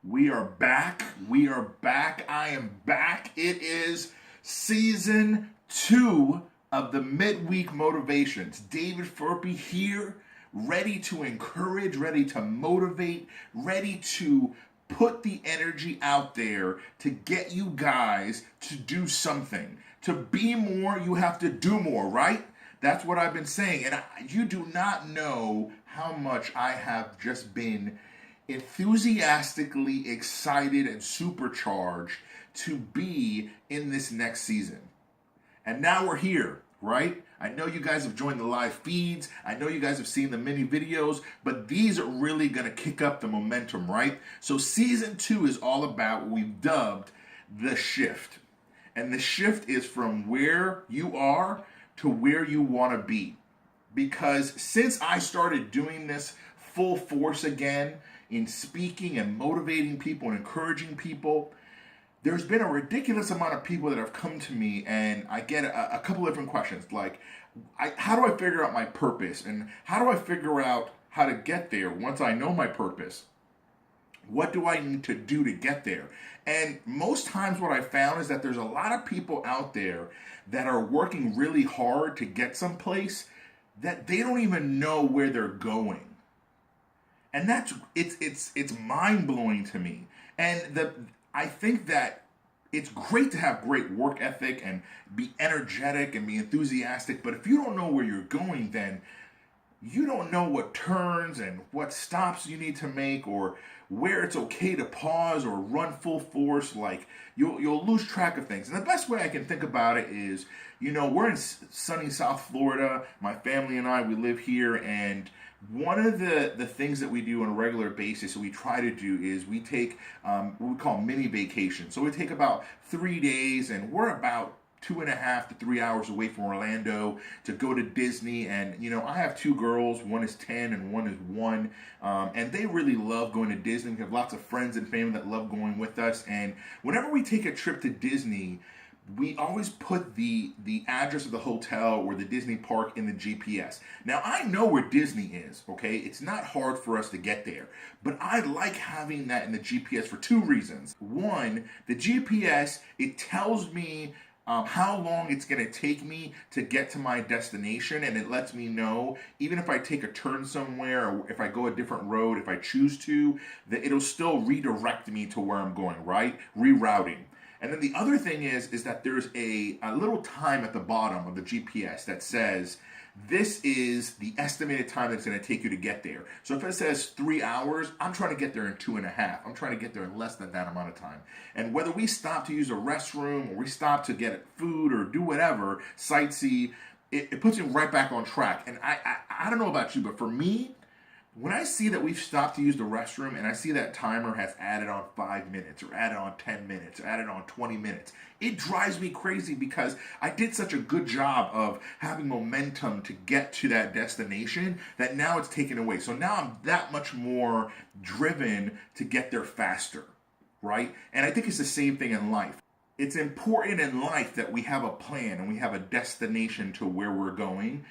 We are back. We are back. I am back. It is season 2 of the Midweek Motivations. David Firpi here, ready to encourage, ready to motivate, ready to put the energy out there to get you guys to do something. To be more, you have to do more, right? That's what I've been saying. And you do not know how much I have just been enthusiastically excited and supercharged to be in this next season. And now we're here, right? I know you guys have joined the live feeds. I know you guys have seen the mini videos, but these are really going to kick up the momentum, right? So season 2 is all about what we've dubbed the shift. And the shift is from where you are to where you want to be. Because since I started doing this full force again, in speaking and motivating people and encouraging people, there's been a ridiculous amount of people that have come to me, and I get a couple of different questions like, how do I figure out my purpose? And how do I figure out how to get there once I know my purpose? What do I need to do to get there? And most times what I found is that there's a lot of people out there that are working really hard to get someplace that they don't even know where they're going. And it's mind-blowing to me. And I think that it's great to have great work ethic and be energetic and be enthusiastic, but if you don't know where you're going, then you don't know what turns and what stops you need to make, or where it's okay to pause or run full force. Like you'll lose track of things. And the best way I can think about it is, we're in sunny South Florida. My family and I, we live here, and one of the things that we do on a regular basis, we try to do, is we take what we call mini vacations. So we take about 3 days, and we're about 2.5 to 3 hours away from Orlando to go to Disney. And I have 2 girls, one is 10 and one is 1, and they really love going to Disney. We have lots of friends and family that love going with us, and whenever we take a trip to Disney, we always put the address of the hotel or the Disney park in the GPS. Now, I know where Disney is, okay? It's not hard for us to get there. But I like having that in the GPS for 2 reasons. One, the GPS, it tells me how long it's going to take me to get to my destination, and it lets me know, even if I take a turn somewhere or if I go a different road, if I choose to, that it'll still redirect me to where I'm going, right? Rerouting. And then the other thing is that there's a little time at the bottom of the GPS that says, this is the estimated time that's going to take you to get there. So if it says 3 hours, I'm trying to get there in 2.5. I'm trying to get there in less than that amount of time. And whether we stop to use a restroom or we stop to get food or do whatever, sightsee, it puts you right back on track. And I don't know about you, but for me, when I see that we've stopped to use the restroom and I see that timer has added on 5 minutes or added on 10 minutes or added on 20 minutes, it drives me crazy because I did such a good job of having momentum to get to that destination that now it's taken away. So now I'm that much more driven to get there faster, right? And I think it's the same thing in life. It's important in life that we have a plan and we have a destination to where we're going.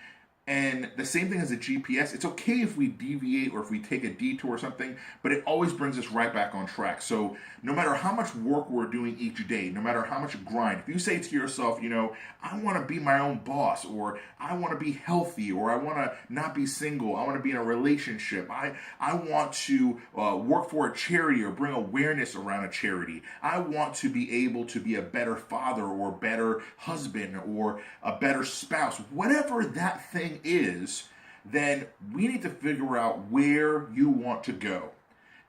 And the same thing as a GPS, it's okay if we deviate or if we take a detour or something, but it always brings us right back on track. So no matter how much work we're doing each day, no matter how much grind, if you say to yourself, I want to be my own boss, or I want to be healthy, or I want to not be single, I want to be in a relationship, I want to work for a charity or bring awareness around a charity, I want to be able to be a better father or better husband or a better spouse, whatever that thing is, then we need to figure out where you want to go.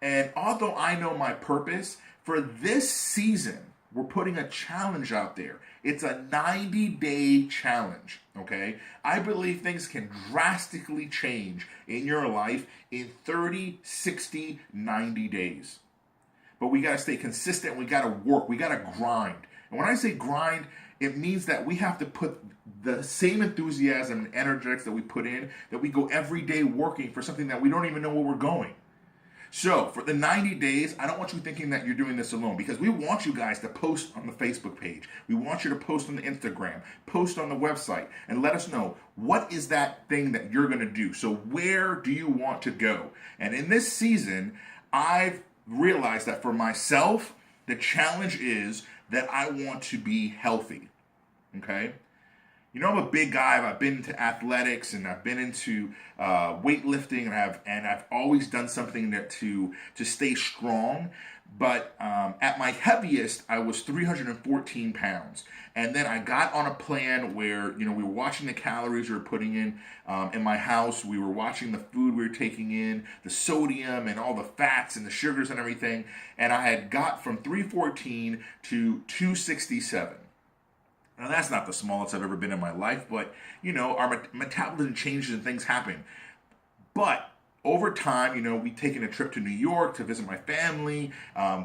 And although I know my purpose, for this season, we're putting a challenge out there. It's a 90-day challenge, okay? I believe things can drastically change in your life in 30, 60, 90 days. But we got to stay consistent. We got to work. We got to grind. And when I say grind, it means that we have to put the same enthusiasm and energetics that we put in, that we go every day working for something that we don't even know where we're going. So for the 90 days, I don't want you thinking that you're doing this alone, because we want you guys to post on the Facebook page. We want you to post on the Instagram, post on the website, and let us know what is that thing that you're going to do. So where do you want to go? And in this season, I've realized that for myself, the challenge is that I want to be healthy. Okay? You know, I'm a big guy. I've been into athletics and I've been into weightlifting, and I've always done something to stay strong. But at my heaviest, I was 314 pounds, and then I got on a plan where we were watching the calories we were putting in my house. We were watching the food we were taking in, the sodium and all the fats and the sugars and everything. And I had got from 314 to 267. Now, that's not the smallest I've ever been in my life, but, our metabolism changes and things happen. But over time, we've taken a trip to New York to visit my family.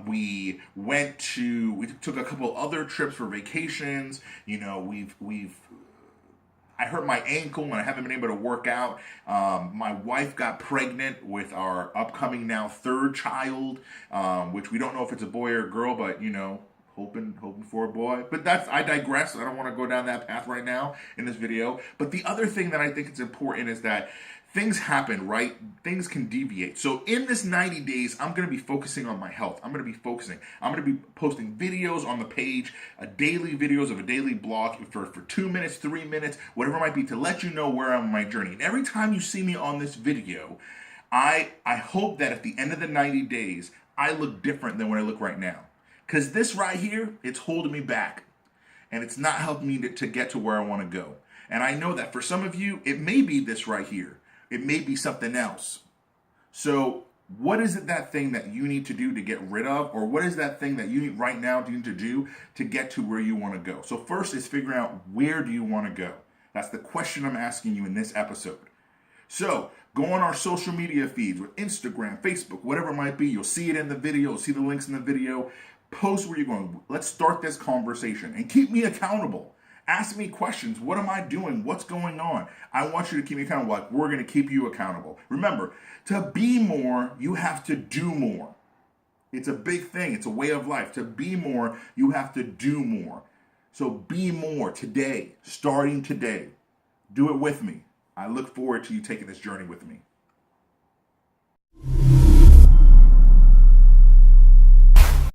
We took a couple other trips for vacations. I hurt my ankle and I haven't been able to work out. My wife got pregnant with our upcoming now third child, which we don't know if it's a boy or a girl, but, hoping for a boy. But I digress. I don't want to go down that path right now in this video. But the other thing that I think is important is that things happen, right? Things can deviate. So in this 90 days, I'm going to be focusing on my health. I'm going to be posting videos on the page, daily videos of a daily blog for 2 minutes, 3 minutes, whatever it might be, to let you know where I'm on my journey. And every time you see me on this video, I hope that at the end of the 90 days, I look different than what I look right now. Because this right here, it's holding me back. And it's not helping me to get to where I want to go. And I know that for some of you, it may be this right here. It may be something else. So what is it, that thing that you need to do to get rid of? Or what is that thing that you need right now to do to get to where you want to go? So first is figuring out, where do you want to go? That's the question I'm asking you in this episode. So go on our social media feeds with Instagram, Facebook, whatever it might be. You'll see it in the video. You'll see the links in the video. Post where you're going. Let's start this conversation and keep me accountable. Ask me questions. What am I doing? What's going on? I want you to keep me accountable. Like, we're going to keep you accountable. Remember, to be more, you have to do more. It's a big thing. It's a way of life. To be more, you have to do more. So be more today, starting today. Do it with me. I look forward to you taking this journey with me.